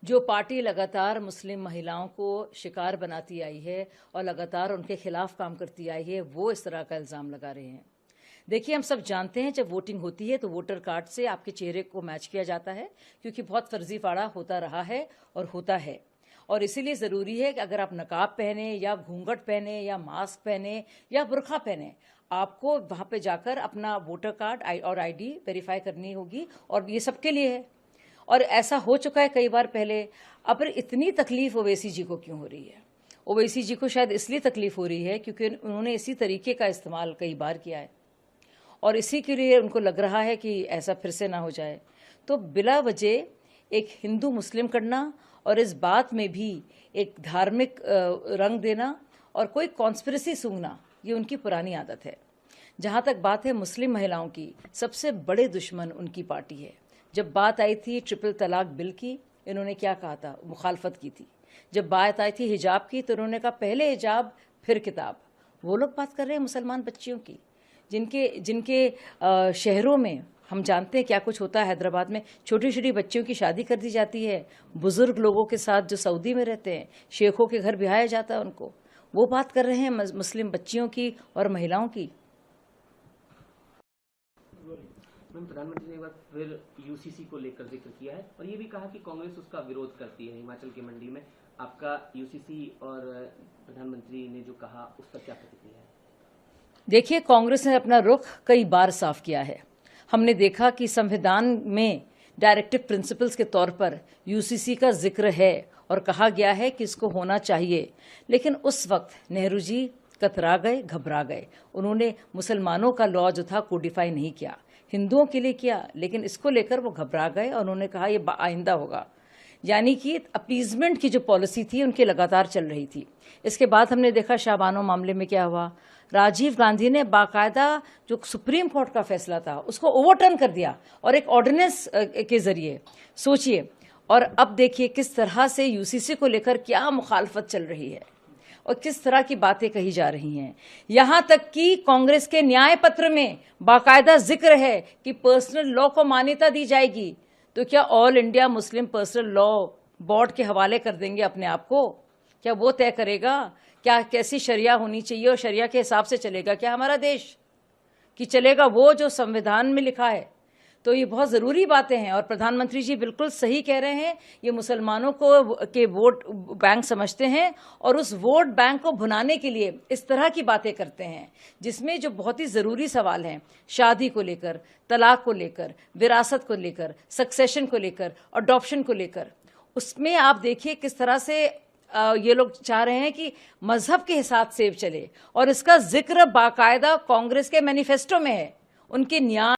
जो पार्टी लगातार मुस्लिम महिलाओं को शिकार बनाती आई है और लगातार उनके खिलाफ काम करती आई है, वो इस तरह का इल्ज़ाम लगा रहे हैं। देखिए, हम सब जानते हैं जब वोटिंग होती है तो वोटर कार्ड से आपके चेहरे को मैच किया जाता है, क्योंकि बहुत फर्जीवाड़ा होता रहा है और होता है। और इसीलिए ज़रूरी है कि अगर आप नकाब पहने या घूंघट पहने या मास्क पहने या बुर्का पहने, आपको वहाँ पे जाकर अपना वोटर कार्ड और आईडी वेरीफाई करनी होगी, और ये सबके लिए है। और ऐसा हो चुका है कई बार पहले। अब इतनी तकलीफ ओवैसी जी को क्यों हो रही है? ओवैसी जी को शायद इसलिए तकलीफ हो रही है क्योंकि उन्होंने इसी तरीके का इस्तेमाल कई बार किया है और इसी के लिए उनको लग रहा है कि ऐसा फिर से ना हो जाए। तो बिला वजह एक हिंदू मुस्लिम करना और इस बात में भी एक धार्मिक रंग देना और कोई कॉन्स्पिरेसी सूंघना, ये उनकी पुरानी आदत है। जहाँ तक बात है मुस्लिम महिलाओं की, सबसे बड़े दुश्मन उनकी पार्टी है। जब बात आई थी ट्रिपल तलाक बिल की, इन्होंने क्या कहा था? मुखालफत की थी। जब बात आई थी हिजाब की तो उन्होंने कहा पहले हिजाब फिर किताब। वो लोग बात कर रहे हैं मुसलमान बच्चियों की, जिनके शहरों में हम जानते हैं क्या कुछ होता है। हैदराबाद में छोटी छोटी बच्चियों की शादी कर दी जाती है बुजुर्ग लोगों के साथ जो सऊदी में रहते हैं, शेखों के घर ब्याया जाता है उनको। वो बात कर रहे हैं मुस्लिम बच्चियों की और महिलाओं की। प्रधानमंत्री ने एक बार फिर यूसीसी को लेकर जिक्र किया है और ये भी कहा कि कांग्रेस उसका विरोध करती है। हिमाचल की मंडी में आपका यूसीसी और प्रधानमंत्री ने जो कहा उस पर क्या प्रतिक्रिया है? देखिए, कांग्रेस ने अपना रुख कई बार साफ किया है। हमने देखा कि संविधान में डायरेक्टिव प्रिंसिपल्स के तौर पर यूसीसी का जिक्र है और कहा गया है कि इसको होना चाहिए, लेकिन उस वक्त नेहरू जी कतरा गए, घबरा गए। उन्होंने मुसलमानों का लॉ जो था कोडिफाई नहीं किया, हिंदुओं के लिए किया, लेकिन इसको लेकर वो घबरा गए और उन्होंने कहा ये आइंदा होगा। यानी कि अपीजमेंट की जो पॉलिसी थी उनकी लगातार चल रही थी। इसके बाद हमने देखा शाहबानो मामले में क्या हुआ। राजीव गांधी ने बाकायदा जो सुप्रीम कोर्ट का फैसला था उसको ओवरटर्न कर दिया और एक ऑर्डिनेंस के जरिए, सोचिए। और अब देखिए किस तरह से यूसीसी को लेकर क्या मुखालफत चल रही है और किस तरह की बातें कही जा रही हैं। यहां तक कि कांग्रेस के न्याय पत्र में बाकायदा जिक्र है कि पर्सनल लॉ को मान्यता दी जाएगी। तो क्या all India Muslim personal law board के हवाले कर देंगे अपने आप को? क्या वो तय करेगा क्या कैसी शरिया होनी चाहिए और शरिया के हिसाब से चलेगा क्या हमारा देश, कि चलेगा वो जो संविधान में लिखा है? तो ये बहुत ज़रूरी बातें हैं और प्रधानमंत्री जी बिल्कुल सही कह रहे हैं। ये मुसलमानों को के वोट बैंक समझते हैं और उस वोट बैंक को भुनाने के लिए इस तरह की बातें करते हैं, जिसमें जो बहुत ही ज़रूरी सवाल हैं, शादी को लेकर, तलाक को लेकर, विरासत को लेकर, सक्सेशन को लेकर, अडॉप्शन को लेकर, उसमें आप देखिए किस तरह से ये लोग चाह रहे हैं कि मजहब के हिसाब से चले। और इसका जिक्र बाकायदा कांग्रेस के मैनिफेस्टो में है। उनके न्याय